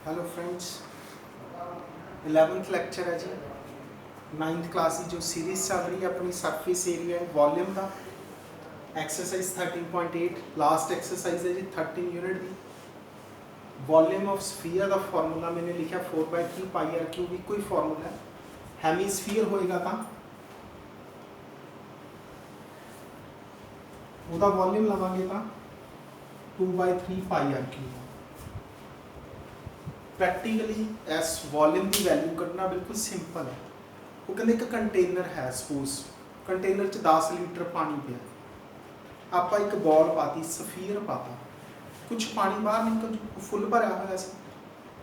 Hello friends, 11th lecture है जी। 9th class की जो सीरीज़ चल रही है अपनी सरफेस एरिया एंड वॉल्यूम का। एक्सरसाइज 13.8 लास्ट एक्सरसाइज है जी 13 यूनिट की। वॉल्यूम ऑफ स्फीयर का फॉर्मूला मैंने लिखा 4/3 पाई आर क्यूब, कोई फॉर्मूला है। हेमीस्फीयर होएगा तो ਉਹਦਾ वॉल्यूम लवांगे तो 2/3 पाई आर क्यूब। प्रैक्टिकली इस वॉल्यूम की वैल्यू कढ़ना बिल्कुल सिंपल है। वो कहते एक कंटेनर है, सपोज कंटेनर च 10 लीटर पानी पिया, आप एक बॉल पाती, सफीयर पाता, कुछ पानी बाहर निकल, फुल भरया हुआ सी,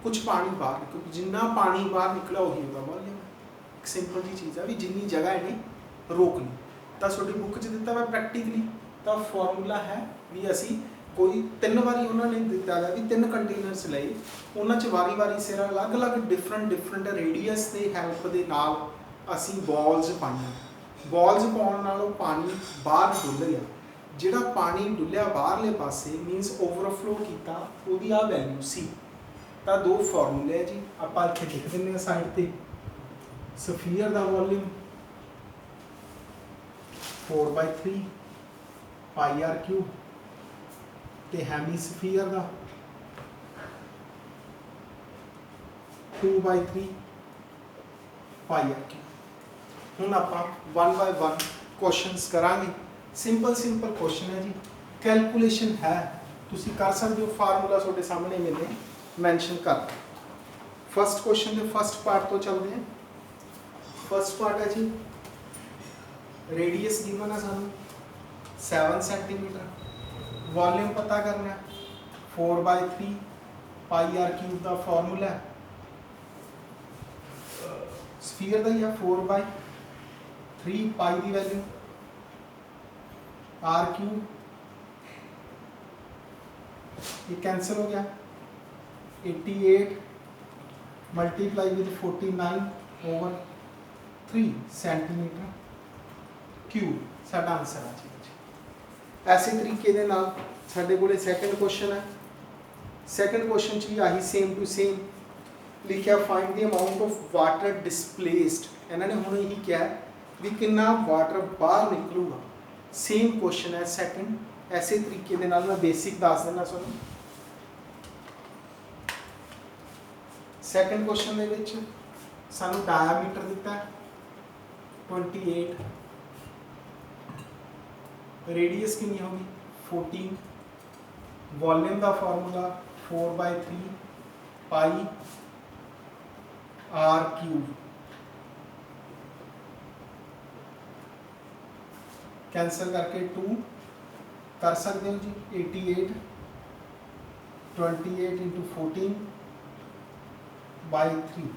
कुछ पानी बाहर निकल, जिन्ना पानी बाहर निकला उही होगा वॉल्यूम है। एक सिंपल जी चीज़ है भी जिन्नी जगह इन्हें रोक ली। तो थोड़ी बुक च दिता मैं प्रैक्टिकली तो फॉर्मूला है भी असी कोई 3 बारी उन्होंने दिता है भी 3 कंटेनर्स लए, उन्होंने वारी वारी सिर अलग अलग डिफरेंट रेडियस के हैल्प के नाल असी बॉल्स पाइया। बॉल्स पाउण नालों पानी बाहर डुल गया, जिहड़ा पानी डुलिया बाहरले पासे मीनस ओवरफ्लो किया, उसकी आ वैल्यू सी। तो 2 फॉर्मूले है जी, आप इत्थे लिख दें साइड पर। सफीयर का वॉल्यूम 4/3 पाई आर क्यूब ते हेमीस्फीयर का 2/3 पाई आर क्यूब। हुण आपां 1 बाय 1 क्वेश्चनस करांगे। सिंपल क्वेश्चन है जी, कैलकुलेशन है, तुसीं कर सकते हो। फार्मूला तुहाडे सामने मैंने मैंशन कर। फर्स्ट क्वेश्चन के फर्स्ट पार्ट तो चलते हैं। फर्स्ट पार्ट है जी, रेडियस गिवन है सानूं 7 सेंटीमीटर, वॉल्यूम पता करना 4/3 पाई आर क्यूब का फॉर्मूला है। स्फीयर का ही है 4/3 पाई की वैल्यू आर क्यूब, ये कैंसिल हो गया। 88 मल्टीप्लाई विद 49/3 सेंटीमीटर क्यूब साडा आंसर आ जाएगा। ऐसे तरीके दे नाल साडे कोले सैकेंड क्वेश्चन है। सैकेंड क्वेश्चन भी आही सेम टू सेम लिखा, find the amount of water displaced. इन्होंने हुण यही क्या भी कितना वाटर बाहर निकलूगा। सेम क्वेश्चन है सैकेंड। ऐसे तरीके दे नाल मैं बेसिक दस देना तुहानूं। सैकेंड क्वेश्चन दे विच सानूं डायामीटर दिता है 28, रेडियस कितनी होगी 14, वॉल्यूम का formula 4/3 pi are cube, cancel करके 2 कर सकते हो जी। 88 28 × 14/3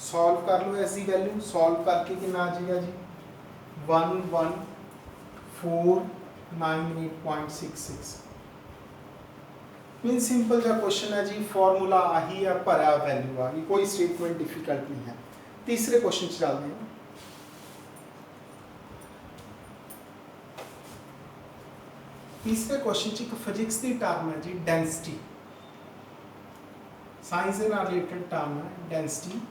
सॉल्व कर लो। ऐसी वैल्यू सॉल्व करके कितना आ जाएगा जी 11498.66। मीन सिंपल जा क्वेश्चन है जी, फॉर्मूला आही है, भरा वैल्यू आ गई, कोई स्टेटमेंट डिफिकल्ट नहीं है। तीसरे क्वेश्चन चलते हैं। तीसरे क्वेश्चन एक फिजिक्स की टर्म है जी डेंसिटी, साइंस के रिलेटेड टर्म है density,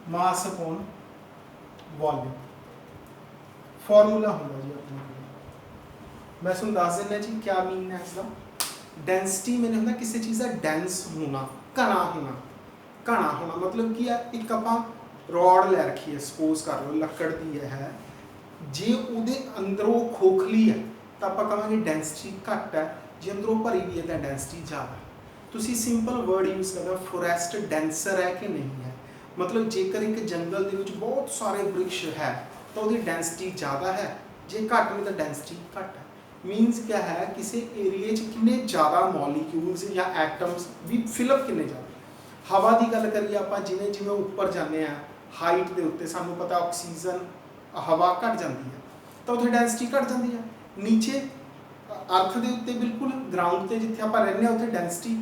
mass upon volume. Formula होगा जी अपने मैं तुम दस देना जी क्या मीन है इसका। डेंसिटी मैंने होंगे किसी चीज़ का डेंस होना, घना होना। घना होना मतलब कि एक आप रॉड लै रखी है, सपोज कर लो लकड़ की है, जे वो अंदरों खोखली है तो आप कहेंगे डेंसिटी घट है, जे अंदरों भरी हुई है तो डेंसिटी ज़्यादा है। तुसी सिंपल वर्ड यूज़ करते हो, फॉरेस्ट डेंसर है कि नहीं है। मतलब जेकर एक जंगल के बहुत सारे वृक्ष है तो वो डेंसिटी ज़्यादा है, जे घट में तो डेंसिटी घट है। मीनस क्या है किसी एरिए कितने ज़्यादा मॉलीक्यूल्स या एटम्स भी फिलअप कितने ज़्यादा। हवा की गल करिए आप, जिमें जिमें उपर जाने हाइट के उत्ते सानू पता ऑक्सीजन हवा घट जाती है तो उत्थे डेंसिटी घट जाती है। नीचे अर्थ के उत्ते बिल्कुल ग्राउंड से जिथे आप रहने उत्थे डेंसिटी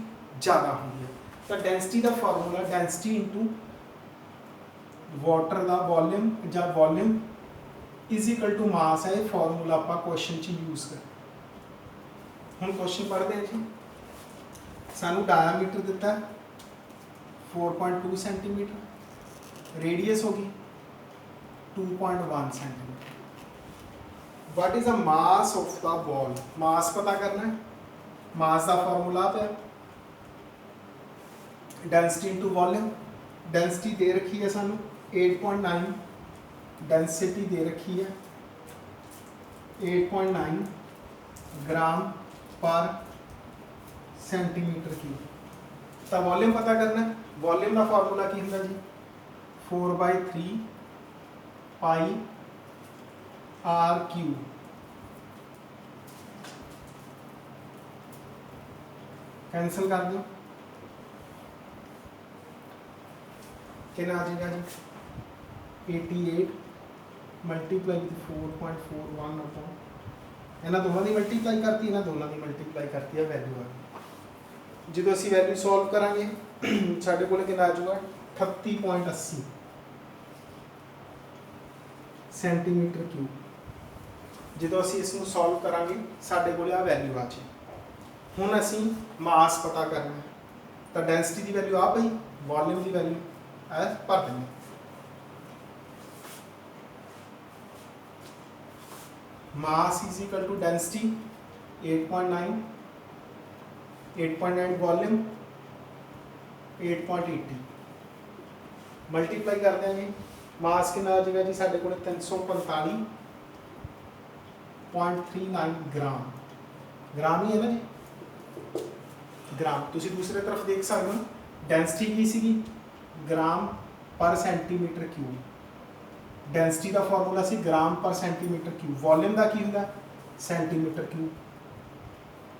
ज़्यादा होती है। तो डेंसिटी का फॉर्मूला डेंसिटी इंटू वाटर का वॉल्यूम या volume is equal to mass है। फॉर्मूला आप क्वेश्चन यूज़ कर। हम क्वेश्चन पढ़ते हैं जी, सानू डायामीटर दिता है 4.2 सेंटीमीटर, रेडियस होगी 2.1 centimetre. What is the mass of the ball, mass पता करना है, मास का फॉर्मूला पे डेंसिटी इनटू वॉल्यूम, डेंसिटी दे रखी है सानू 8.9, डेंसिटी दे रखी है 8.9 ग्राम पर सेंटीमीटर क्यूब। तो वॉल्यूम पता करना है, वॉल्यूम का फॉर्मूला की होंगे जी 4/3 पाई आर क्यूब। कैंसिल कर दो, कितना आ जाएगा जी 88 मल्टीप्लाई विद 4.41 अपॉन, इन्होंने दोनों की मल्टीप्लाई करती, इन्होंने दोनों की मल्टीप्लाई करती है, वैल्यू आ गई। जो असी वैल्यू सॉल्व करांगे साढ़े को कितना आ जाऊगा 38.80 सेंटीमीटर क्यूब। जो असी इसको सॉल्व करांगे साढ़े को आ वैल्यू आ जाए। हुण असी मास पता करना है, तो डेंसिटी की वैल्यू आ पई, वॉल्यूम की वैल्यू भर देंगे। Mass is equal to density 8.9 volume 8.80 multiply कर देंगे। मास कितना आ जाएगा जी साढ़े को 345.39 ग्राम, ग्राम ही है ना जी, ग्राम। तुसी दूसरी तरफ देख सकते हो डेंसिटी की सी ग्राम पर सेंटीमीटर क्यूब, डेंसिटी का फॉर्मूला सी ग्राम पर सेंटीमीटर क्यूब, वॉल्यूम का की होगा सेंटीमीटर क्यूब।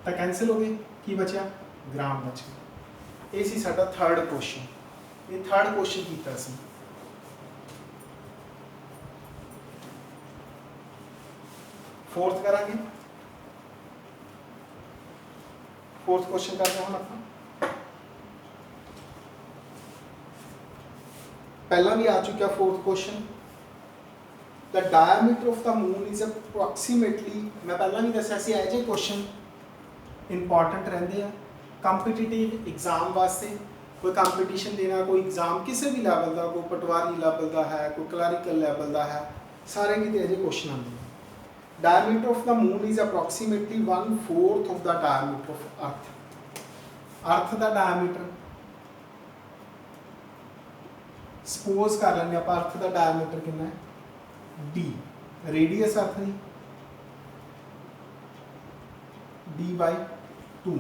तो कैंसिल हो गए, की बचा ग्राम बच गया। ये सी साडा थर्ड क्वेश्चन, ये थर्ड क्वेश्चन कीता सी। फोर्थ करांगे, फोर्थ क्वेश्चन करते हैं हम। पहला भी आ चुका fourth question. The diameter of the moon is approximately, मैं पहला भी दसिया सी एज ए क्वेश्चन इंपॉर्टेंट रहते हैं कंपीटिटिव एग्जाम वास्ते। कोई कंपीटिशन देना, कोई एग्जाम किसी भी लैवल का, कोई पटवारी लैवल का है, कोई क्लरिकल लैवल का है, सारे कितने एज ए क्वेश्चन आते हैं। Diameter of the moon is approximately 1/4 of the diameter of earth. Earth का डायमीटर सपोज कर लेंगे आप, अर्थ का डायमीटर कितना है d, रेडियस अर्थ की d/2,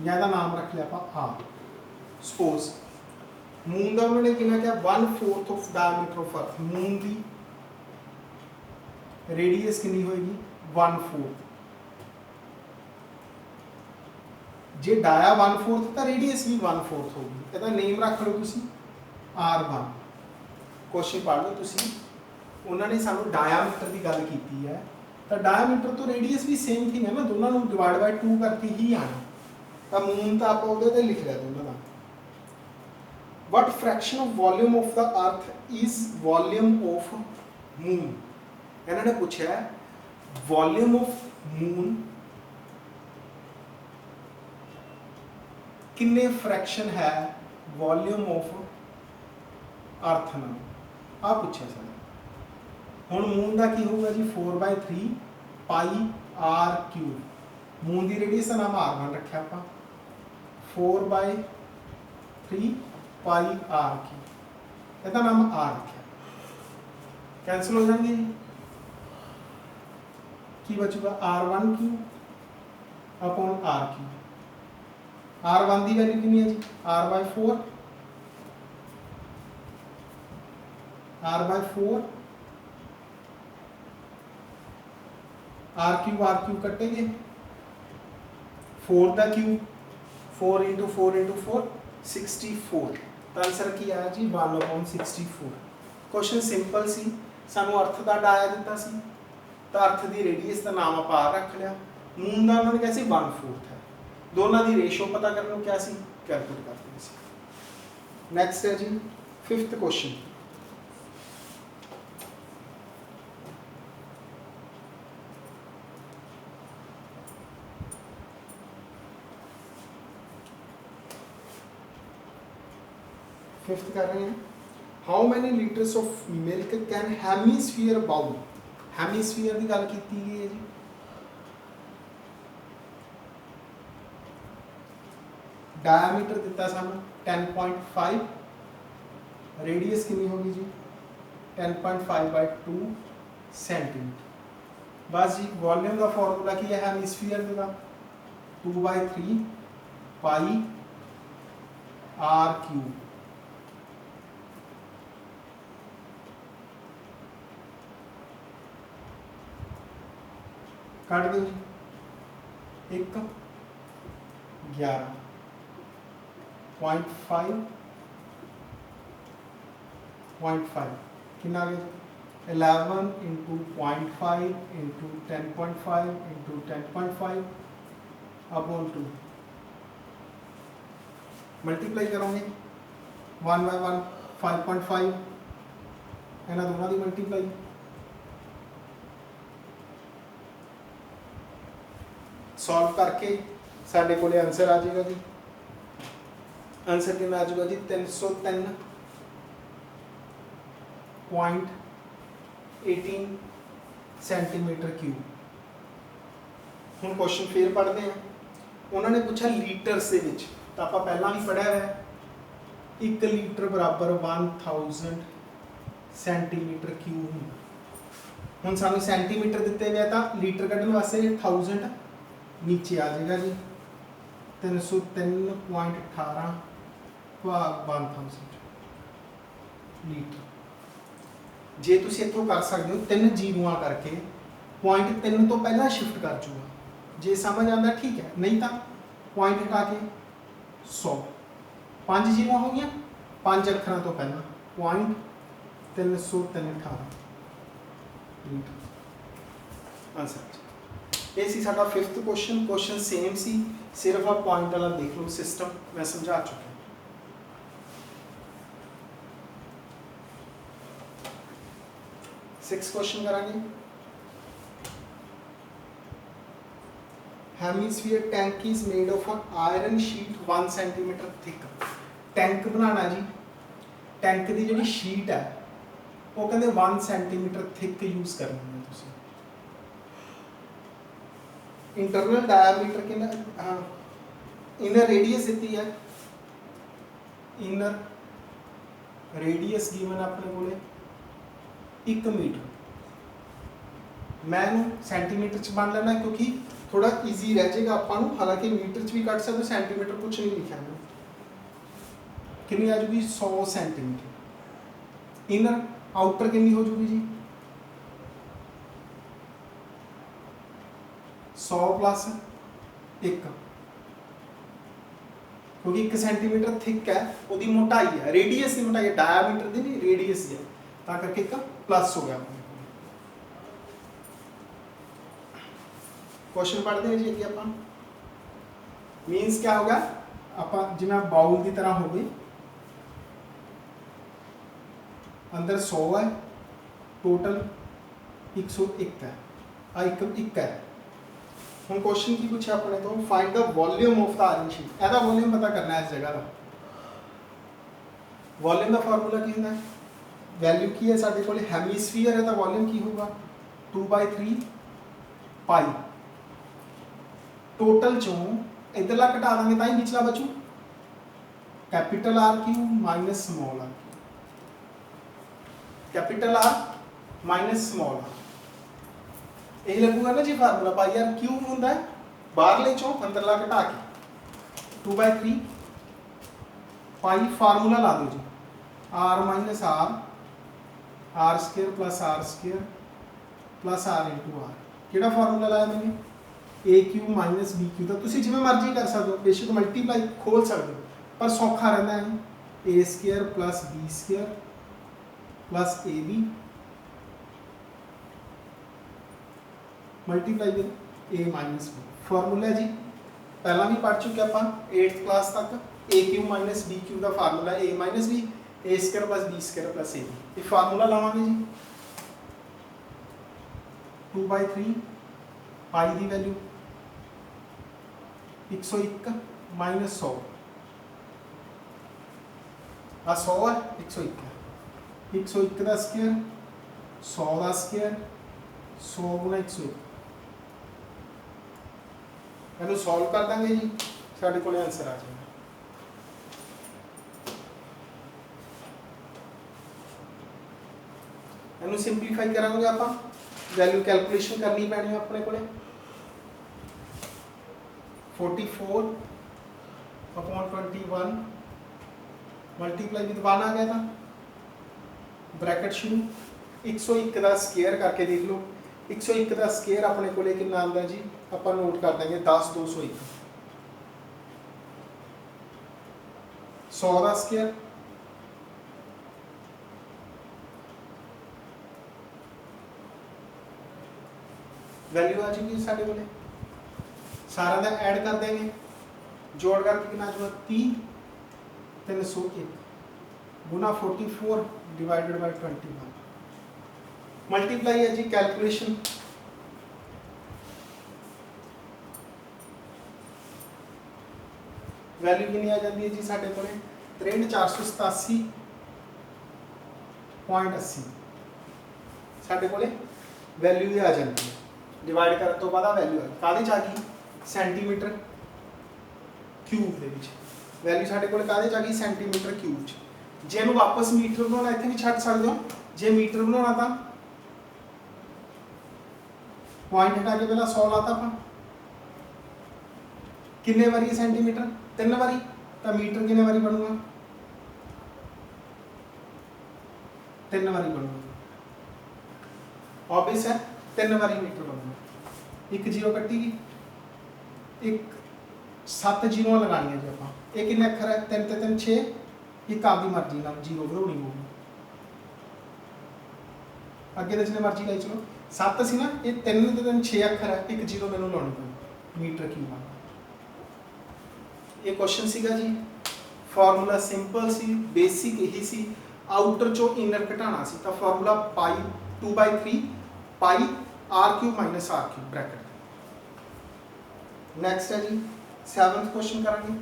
या नाम रख लिया आप r। सपोज मून का उन्होंने कितना क्या 1/4 of diameter of earth, moon की रेडियस कितनी होगी 1/4। जे डाया 1/4 तो रेडियस भी 1/4 होगी। ਇਹਦਾ नेम रख लो तुसी R1। क्वेश्चन पढ़ लो तुसी, उन्होंने सानू डायामीटर की गल की है, तो डायामीटर तो रेडियस भी सेम थिंग है ना, दोनों को डिवाइड बाय 2 करके ही आना। तो मून तो आप उहदे लिख लिया दोनों का। What fraction of volume of the earth is volume of moon. इन्होंने पूछा है वॉल्यूम ऑफ मून किन्ने फ्रैक्शन है वॉल्यूम ऑफ अर्थ ना, आ पूछा सर। हुण मून का की होगा जी 4/3 पाई आर क्यूब। मून की रेडियस का नाम R1 रखा आप, 4/3 पाई आर क्यूब, इसका नाम R रखा। कैंसिल हो जाएंगे जी, की बचूगा R1 cube upon R cube. R1 की वैल्यू कितनी है जी R/4, R/4 R क्यूब कटेंगे, 4 का क्यूब 4 × 4 × 4 64। तो आंसर की आया जी 1/64। क्वेश्चन सिंपल सी, सानू अर्थ का डाया दिता सी, तो अर्थ की रेडियस का नाम आप R रख लिया, मून का उन्होंने क्या सी 1/4 है, दोनों की रेशो पता करने को क्या सी कैलकुलेट कर देंगे। नेक्स्ट है जी फिफ्थ क्वेश्चन। फिफ्थ कर रहे हैं, how many litres of milk can hemisphere bowl, hemisphere की गल की गई है जी, डायमीटर दिता सानू 10.5, रेडियस कितनी होगी जी 10.5/2 सेंटीमीटर। बस जी वॉल्यूम का फॉर्मूला की है हेमीस्फीयर का 2/3 पाई आर क्यूब। काट दो जी, 1 11.5 कितना आ गया 11 into 0.5 into 10.5 into 10.5 upon 2 multiply करोगे 1/1 5.5 ਇਹਨਾਂ ਦੋਨਾਂ ਦੀ ਮਲਟੀਪਲਾਈ सॉल्व करके साढ़े को आंसर आ जाएगा जी, आंसर कितना आ जाएगा जी 303.18 सेंटीमीटर क्यूब। हम क्वेश्चन फिर पढ़ते हैं, उन्होंने पूछा लीटर्स के विच, तो आप पहला भी पढ़िया है 1 लीटर बराबर 1000 सेंटीमीटर क्यूब होंगे। हम सानू सेंटीमीटर दिते हुए तो लीटर कढ़ने वास्ते 1000 नीचे आ जाएगा जी 303.18 भाग 1000 लीटर। जे तुम इतों कर सकते हो 3 जीरोआ करके 0.3 तो पहला शिफ्ट कर चुका, जे समझ आता ठीक है, नहीं तो पॉइंट हटा के 100 5 जीरो हो गया 5 अखर तो पहला 0.303.18 लीटर आंसर। ये सी साडा फिफ्थ क्वेश्चन। क्वेश्चन सेम सी, सिर्फ आप पॉइंट वाला देख लो, सिस्टम मैं समझा चुका। सिक्स क्वेश्चन करांगे। Hemisphere tank is made of a iron sheet 1 centimetre thick. Tank बनाना जी, टैंक की जी शीट है वो कहते 1 सेंटीमीटर थिक यूज करनी है। इंटरनल डायमीटर के इनर रेडियस दी है, इनर रेडियस गिवन अपने को 1 मीटर। मैं सेंटीमीटर च बन लेना क्योंकि थोड़ा ईजी रह जाएगा अपन, हालांकि मीटर च भी कट सकते, सेंटीमीटर कुछ नहीं लिखा मैं। कितनी आ जाएगी 100 सेंटीमीटर। इनर आउटर कितनी हो जाएगी जी 100 प्लस 1, क्योंकि 1 सेंटीमीटर थिक है, वो मोटाई है, रेडियस की मोटाई है, डायमीटर की नहीं रेडियस है, ता करके 1 प्लस हो गया। क्वेश्चन पढ़ते हैं जी अगे आप। मीन्स क्या होगा, आप जिवें बाउल की तरह हो गई, अंदर 100 है, टोटल 101 है, एक है। हम क्वेश्चन की पूछा अपने तो, find the volume of the iron sheet. एदा वॉल्यूम पता करना है इस जगह का। वॉल्यूम का फार्मूला की होता है, वैल्यू की है साढ़े को हेमीस्फीयर है तो वॉल्यूम की होगा 2/3 पाई। टोटल चों इधरला घटा देंगे ताई पिछला बचू capital R cube minus small R, capital R minus small R, यही लगूगा ना जी फार्मूला। पाई आर क्यूब होंगे बाहरले चों अंदरला घटा के 2/3 पाई। फार्मूला ला दो जी, R minus R square plus R square plus R into R. किहड़ा फार्मूला लाया मैंने, A cube minus B cube. तो तुम जिमें मर्जी कर सकते हो, बेशक मल्टीप्लाई खोल सकते हो, पर सौखा रहता है A square plus B square plus A B multiply with A minus B. Formula जी पहला भी पढ़ चुके आप 8th क्लास तक। A cube minus B cube का formula A minus B, A square plus B square plus A B. ये formula लावांगे जी 2/3 पाई की वैल्यू 101 माइनस 100 आ 100 है 101 है 101 का स्क्वायर 100 का स्क्वायर 100 गुणा 101 इनू सॉल्व कर देंगे जी साढ़े को आंसर आ जाएगा। इनू सिंपलीफाई करांगे आप वैल्यू कैलकुलेशन करनी पैनी है अपने को 44/21 मल्टीप्लाई विद 1 आ गया था ब्रैकेट शुरू 101 का स्क्वायर करके देख लो 101 का स्क्वायर अपने को कितना आता है जी आप नोट कर देंगे 10 201 100 का स्क्वायर वैल्यू आ जाएगी साढ़े को सारा का ऐड कर देंगे जोड़ करके कितना जो 30 301 गुना 44 डिवाइडेड बाय 21 मल्टीप्लाई है जी कैलकुलेशन वैल्यू कितनी आ जाती है जी साढ़े को 63,487.80 साढ़े को वैल्यू ही आ जाती है डिवाइड करने तो बाद वैल्यू है काहदे च आ गई centimetre cube they which value साढ़े को काहदे च आ गई सेंटीमीटर क्यूब च जे इहनूं वापस मीटर बनाना इत्थे भी छड्ड सकदे हो जे मीटर बनाना तां पॉइंट हटा के पहला 100 लाता अपन कितने बारी सेंटीमीटर 3 बारी तो मीटर कितने बारी बनूगा 3 बारी बनूगा ऑब्वियस है 3 बारी मीटर बनूगा एक जीरो कट्टी एक 7 जीरो लगानी है जी आप एक कितने अखर है 3 3 6 एक आपकी मर्जी ना जीरो बनानी होगी अगे तो जिन्हें मर्जी लाई चलो 7 सी ना ये 3 3 6 अखर है एक जीरो मैनू लानी पई मीटर क्यूब आ ये क्वेश्चन सीगा जी फार्मूला सिंपल सी बेसिक यही सी आउटर चो इनर घटाना सी तो फार्मूला पाई 2/3 पाई r³ minus r³ bracket next है जी 7th क्वेश्चन करेंगे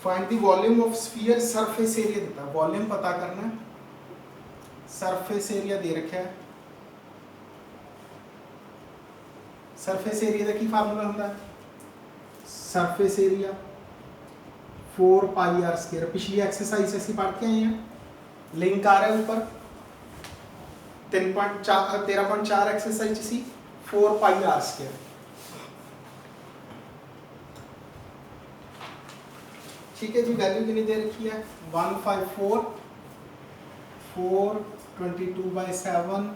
find the volume of sphere surface area देता वॉल्यूम पता करना सरफेस एरिया दे रखा है सरफेस एरिया का की फार्मूला होता है सरफेस एरिया 4πr²। पिछली एक्सरसाइज ऐसी पढ़ के आए हैं लिंक आ रहा है ऊपर 13.4 एक्सरसाइज सी 4πr²। ठीक है जी वैल्यू कितनी दे रखी है 154,422/7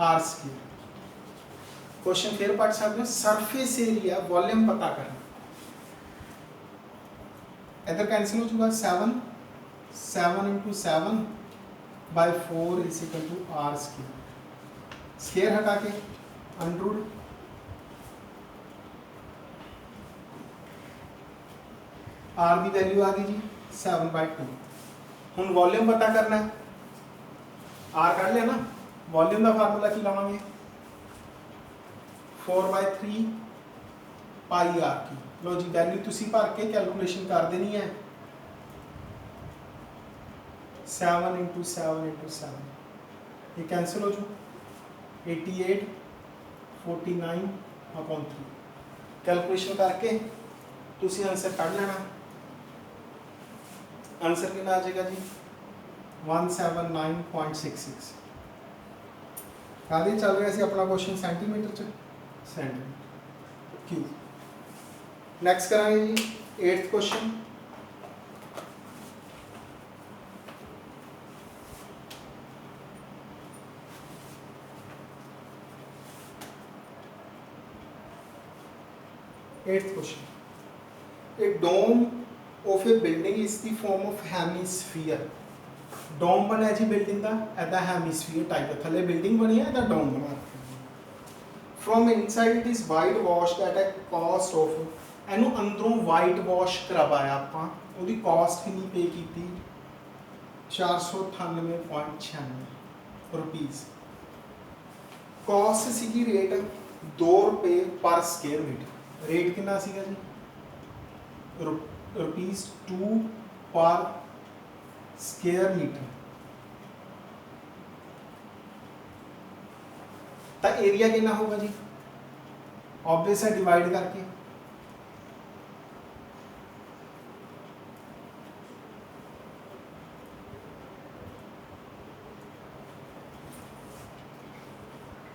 r²। क्वेश्चन फिर पढ़ सकते हो सरफेस एरिया वॉल्यूम पता करना इधर कैंसिल हो चुका 7 × 7/4 = r²। स्क्वायर हटा के अंडर आर की वैल्यू आ गई जी 7/2। हुण वॉल्यूम पता करना है आर कढ़ लिया ना वॉल्यूम का फार्मूला की लावांगे 4/3 πr की लो जी वैल्यू तुसी भर के कैलकुलेशन कर देनी है 7 × 7 × 7 ये कैंसिल हो जू 88/49/3 कैलकुलेशन करके तुसी आंसर कढ़ लेना आंसर कितना आ जाएगा जी 179.66। आगे चल रहा है अपना question centimetre centimetre cube. Next करांगे जी 8th question A dome of a building is the form of hemisphere। डोम बना जी बिल्डिंग का ऐसा हेमिस्फीयर टाइप है थले बिल्डिंग बनी है ऐसा डोम बना from inside it is whitewash at a cost of एनू अंदरों वाइट वॉश करवाया आपां ओदी कॉस्ट कितनी पे की 498.96 रुपीस कॉस्ट सीगी रेट 2 रुपये पर स्केयर मीटर। रेट कितना सीगा जी ₹2 पर स्केयर मीटर। तो एरिया कितना होगा जी, ऑब्वियस है डिवाइड करके।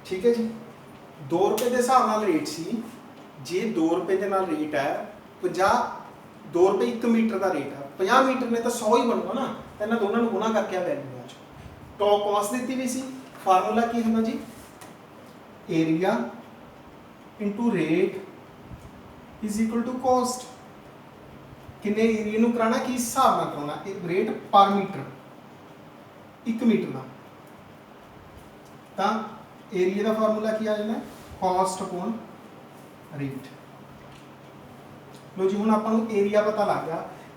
ठीक है जी, 2 रुपये के हिसाब नाल रेट सी, जे 2 रुपये के नाल रेट है 50, 2 रुपये 1 मीटर का रेट है, 50 मीटर ने तो 100 ही बनना ना, तो इन्होंने दोनों को गुणा करके वैल्यू आ तो कॉस्ट दी हुई सी। फार्मूला की होना जी, area into rate is equal to cost. किन्ने एरिया नूं कराना, किस हिसाब नाल कराना, रेट पर मीटर 1 मीटर का, तो एरिया का फार्मूला की आ जाना कॉस्ट अपॉन रेट। लो जी हुण आपां नूं एरिया पता लग गया।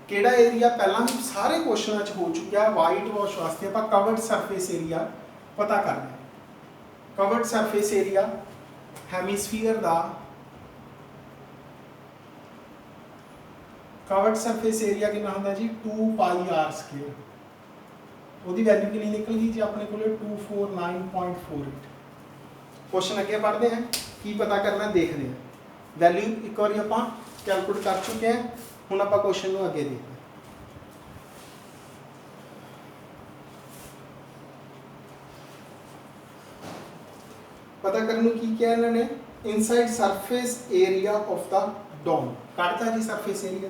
किहड़ा एरिया पहला भी सारे क्वेश्चन हो चुका, वाइट वॉश वास्ते आपां कवर्ड सरफेस एरिया पता करना है। कवर्ड सरफेस एरिया हेमीस्फीयर दा, कवर्ड सरफेस एरिया कितना होंदा जी 2 पाई आर स्क्वायर। ਉਹਦੀ वैल्यू कितनी निकल गई जी अपने को 249.48। क्वेश्चन अगे पढ़ते हैं, की पता करना देखते हैं। वैल्यू एक बार आप कैलकुलेट कर चुके हैं, हुण आप क्वेश्चन को अगे देखते हैं। पता करने की क्या इन्होंने, inside surface area of the dome काटता जी सरफेस एरिया।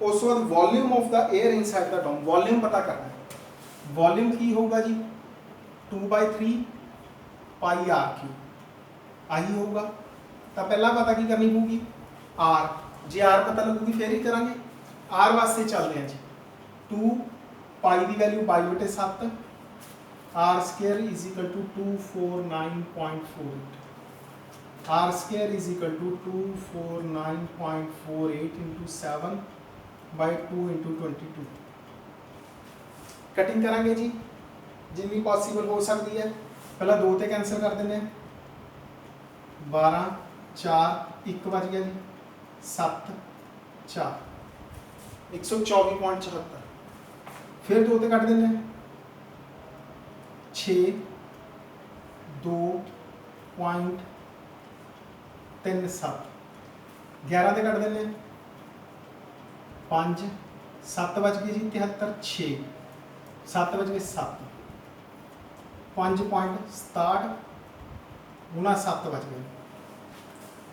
उस बाद volume of the air inside the dome, volume पता करना है। वॉल्यूम की होगा जी 2/3 पाई आर क्यू आई होगा। तो पहला पता की करनी होगी आर, जे आर पता लगूगी फिर ही करांगे। आर वास्ते चलते हैं जी 2 पाई की value 22/7 r square is equal to 249.48। R square is equal to 249.48 into 7/2 into 22। Cutting करांगे जी जितनी पॉसिबल हो सकती है। पहला 2 ते कैंसिल कर देने, 12 4 1 बज गया जी, 7 4 124.74। फिर 2 ते कट देने, 6 2.37। 11 ते कट देने, 5 7 बज गए जी 73 6 7 बज गए 7 5.67 गुणा 7 बज गए।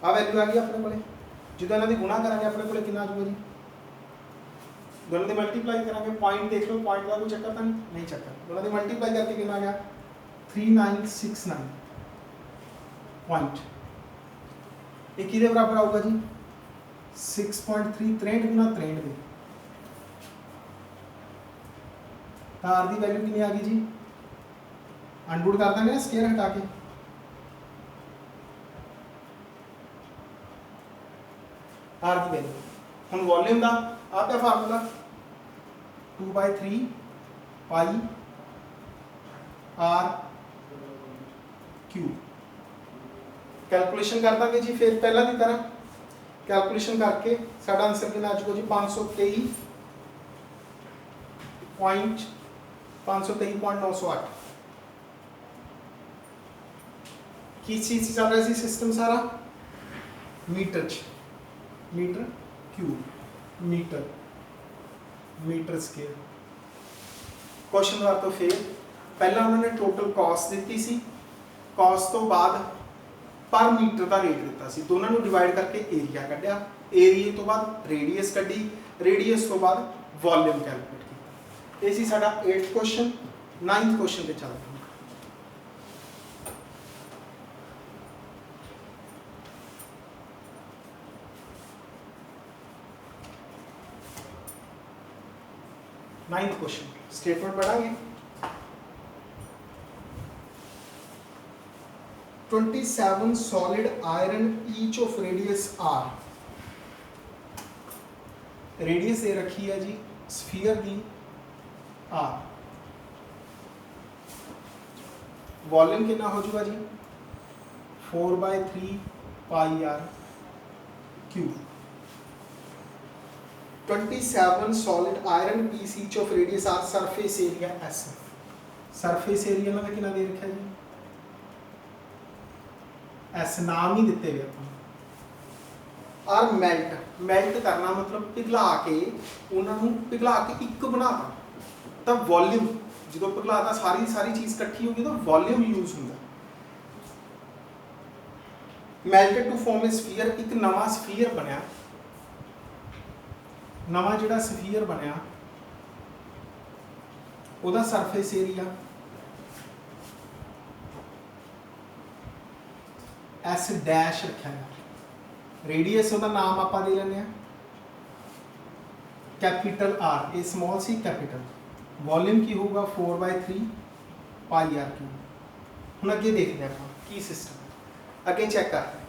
आ वैल्यू आ गई अपने को। जो इन्हों की गुणा करेंगे अपने को कितना आ जाएगा जी, दोनों की मल्टीप्लाई करेंगे। पॉइंट देख लो, पॉइंट का कोई चक्कर तो नहीं चक्कर। दोनों की मल्टीप्लाई करके कितना आ गया 3969 पॉइंट। एक किहदे बराबर आऊगा जी 6.3 63 गुणा 63। आर की वैल्यू कितनी आ गई जी, अनबुड कर देंगे स्केयर हटा के, आर की वैल्यू। हम वॉल्यूम का आप क्या formula 2/3 pi r cube. Calculation कर देंगे जी, फिर पहला की तरह कैलकुलेशन करके साडा आंसर कितना आ जाएगा जी 523.908। किस चीज से चल रहा है सिस्टम सारा, metre metre cube metre square. Question number तो फिर पहला उन्होंने टोटल कॉस्ट दी सी, कॉस्ट तो बाद पर मीटर का रेट दिता सी, दोनों को डिवाइड करके एरिया कढ़िया, एरिया तो बाद रेडियस कढ़ी, रेडियस तो बाद वॉल्यूम कैलकुलेट किया। ये सी साडा 8th क्वेश्चन। 9th क्वेश्चन पे चलते हैं। नाइन्थ क्वेश्चन स्टेटमेंट पढ़ांगे। 27 solid iron each of radius r। Radius दे रखी है जी स्फीयर दी r। वॉल्यूम कितना हो जाएगा जी 4/3 pi are cube. 27 solid iron piece each of radius r surface area s। Surface area में कितना दे रखा जी एस, नाम ही दिते गए अपन। और मेल्ट करना मतलब पिघला के उन्होंने पिघला के एक बनाता, तब वॉल्यूम जो पिघलाता सारी चीज़ इकट्ठी होगी तो वॉल्यूम यूज होता। Melted to form a sphere, एक नवा स्फीयर बनया, नवा जिहड़ा स्फीयर बनया ਉਹਦਾ सरफेस एरिया एस डैश रखा है। रेडियस ਉਹਦਾ नाम आप दे लेने कैपिटल आर, ए स्मॉल सी कैपिटल। वॉल्यूम की होगा 4/3 पाई आर क्यूब। हम अगे देखते हैं की सिस्टम, अगे चेक करते हैं।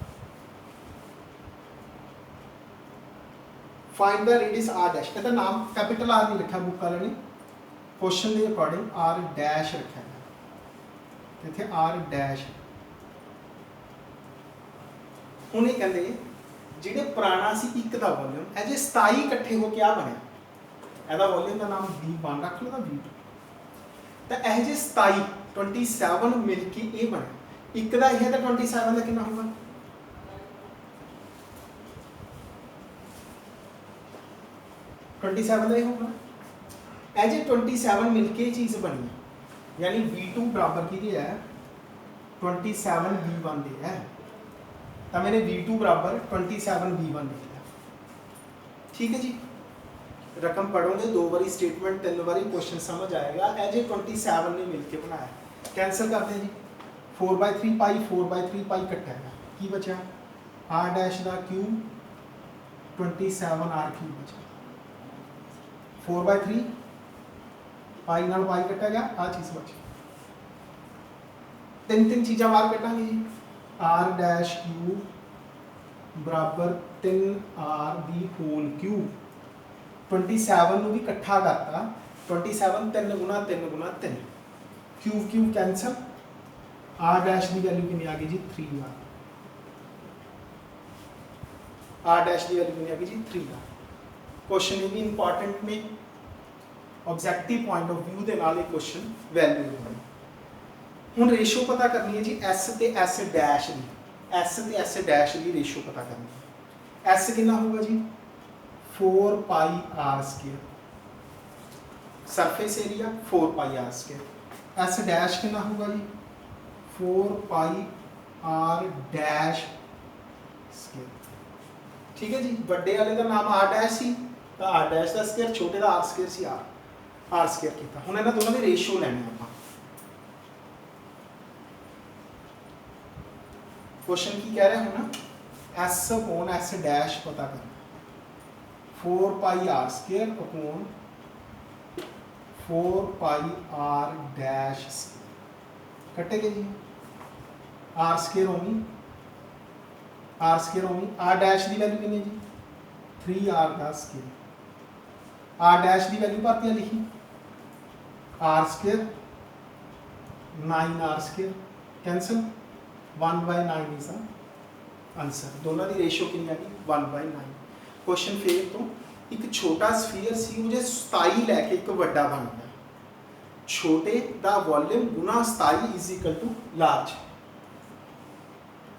Find the radius r dash, ਇਹਦਾ नाम कैपिटल आर नहीं रखा बुक वाले ने, क्वेश्चन के अकॉर्डिंग आर डैश रखा है, इतने आर डैश। ਹੁਣ ਇਹ ਕਹਿੰਦੇ ਜਿਹੜੇ ਪੁਰਾਣਾ ਸੀ ਇੱਕ ਦਾ ਵੋਲਿਊਮ ਇਹ ਜੇ 27 ਇਕੱਠੇ ਹੋ ਕੇ ਆ ਬਣਿਆ, ਇਹਦਾ ਵੋਲਿਊਮ ਦਾ ਨਾਮ V1 ਰੱਖ ਲਓ ਤਾਂ V2, ਤਾਂ ਇਹ ਜੇ 27 ਮਿਲ ਕੇ ਇਹ ਬਣਿਆ। ਇੱਕ ਦਾ ਇਹ ਤਾਂ 27 ਦਾ ਕਿੰਨਾ ਹੋਊਗਾ 27 ਦਾ ਇਹ ਹੋਊਗਾ। ਇਹ ਜੇ 27 ਮਿਲ ਕੇ ਚੀਜ਼ ਬਣੀ ਹੈ, यानी V2 बराबर की है 27 V1 दे है, तो मैंने V2 बराबर 27 V1 लिख लिया। ठीक है जी, रकम पढ़ोगे 2 बारी स्टेटमेंट 3 बारी क्वेश्चन समझ आएगा। एज ए 27 ने मिलके बनाया, कैंसिल करते हैं जी। 4/3 पाई 4/3 पाई कट्टा है की बचा आर डैश का क्यूब 27 आर क्यूब बचा। 4/3 पाई नाल पाई कट्टा गया, आ चीज़ बची। तीन चीज़ा बाहर कटांगे जी। आर डैश क्यूब बराबर 3r दी होल क्यूब। 27 भी इकट्ठा करता, 27 3 गुना 3 गुना 3, cube cube cancel. R dash की वैल्यू कितनी आ गई जी 3r। आर डैश की वैल्यू कितनी आ गई जी 3r। क्वेश्चन भी इंपॉर्टेंट ने, ऑब्जेक्टिव पॉइंट ऑफ व्यू के नाल क्वेश्चन वैल्यू होगी। हुण रेशो पता करनी है जी एस ते एस डैश की, एस ते एस डैश की रेशो पता करनी है। एस कितना होगा जी 4 pi R square, surface area 4 pi R square. S dash कितना होगा जी 4 पाई आर डैश स्क्वायर। ठीक है जी, बड़े वाले का नाम आर डैश सी, तो आर डैश का स्क्वायर, छोटे का आर स्क्वायर सी, आर स्क्वायर किया। हुण इन्हां दोनों की रेशो लैनी आपां। क्वेश्चन की कह रहे हैं ना, एस अपॉन एस डैश पता करना। 4 pi R square upon 4 pi R dash कटेगा जी। आर स्क्वायर होगी, आर स्क्वायर होगी। आर डैश की वैल्यू कितनी जी 3r का स्क्वायर। आर डैश की वैल्यू भरती लिखी R square 9r square, cancel 1/9 is answer. दोनों की रेशो कितनी आ गई 1/9। क्वेश्चन फिर तो एक छोटा स्फीयर सी वो 27 लैके एक वड्डा बन गया। छोटे का वॉल्यूम गुना 27 is equal to large.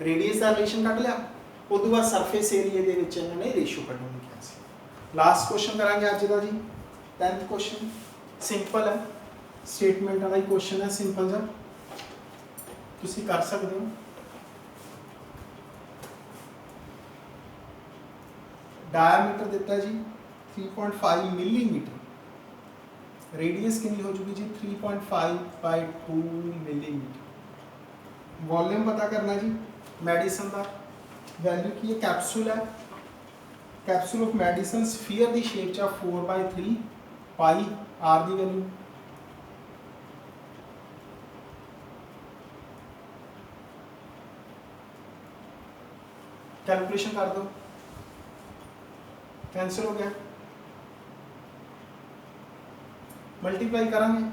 Radius का रिलेशन कट लिया, उस बाद सरफेस एरिया के इन्होंने रेशो कढ़ने किया सी। लास्ट क्वेश्चन करांगे अज का जी 10th क्वेश्चन। सिंपल है, स्टेटमेंट वाला ही क्वेश्चन है, सिंपल जा तुसी कर सकते हो। डायमीटर दिता है जी 3.5 मिलीमीटर। रेडियस कितनी हो चुकी जी 3.5/2 मिलीमीटर। वॉल्यूम पता करना जी मेडिसिन का, वैल्यू की है कैप्सूल है, कैप्सूल ऑफ मेडिसिन स्फीयर की शेप च 4/3 पाई आर की वैल्यू। कैलकुलेशन कर दो, कैंसिल हो गया, मल्टीप्लाई करेंगे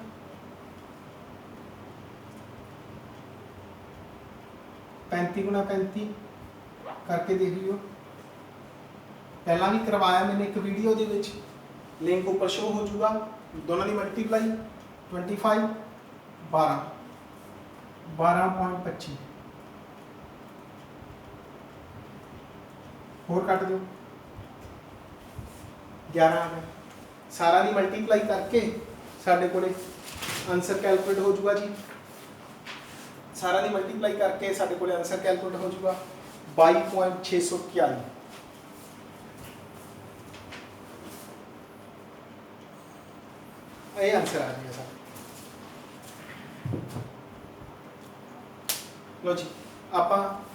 35 गुणा 35 करके देख लियो। पहला भी करवाया मैंने एक वीडियो दे विच, लिंक ऊपर शो हो जाऊगा। दोनों की मल्टीप्लाई 25 12 12.25 होर कट दो 11 आ गया। सारा की मल्टीप्लाई करके साढ़े को आंसर कैलकुलेट हो जाऊगा जी। सारा की मल्टीप्लाई करके साढ़े को आंसर कैलकुलेट हो जाऊगा 22.641। ये आंसर आ जाएगा सर। लो जी, आप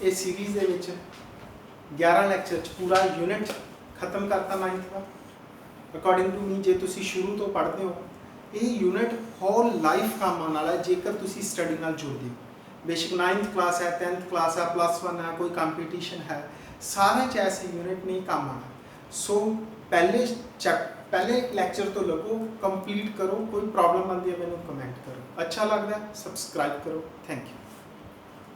इस सीरीज़ के 11 लैक्चर पूरा यूनिट खत्म करता 9th का। अकॉर्डिंग टू मी जे तुसी शुरू तो पढ़ते हो, ये यूनिट होल लाइफ काम आने वाला है जेकर तुसी स्टडी नाल जुड़ते हो। बेशक 9th क्लास है, 10th क्लास है, +1 है, कोई कंपटीशन है, सारे च ऐसे यूनिट नहीं काम आना। सो पहले लैक्चर तो लगो, कंप्लीट करो। कोई प्रॉब्लम आती है मैंने कमेंट करो। अच्छा लगता है सब्सक्राइब करो। Thank you.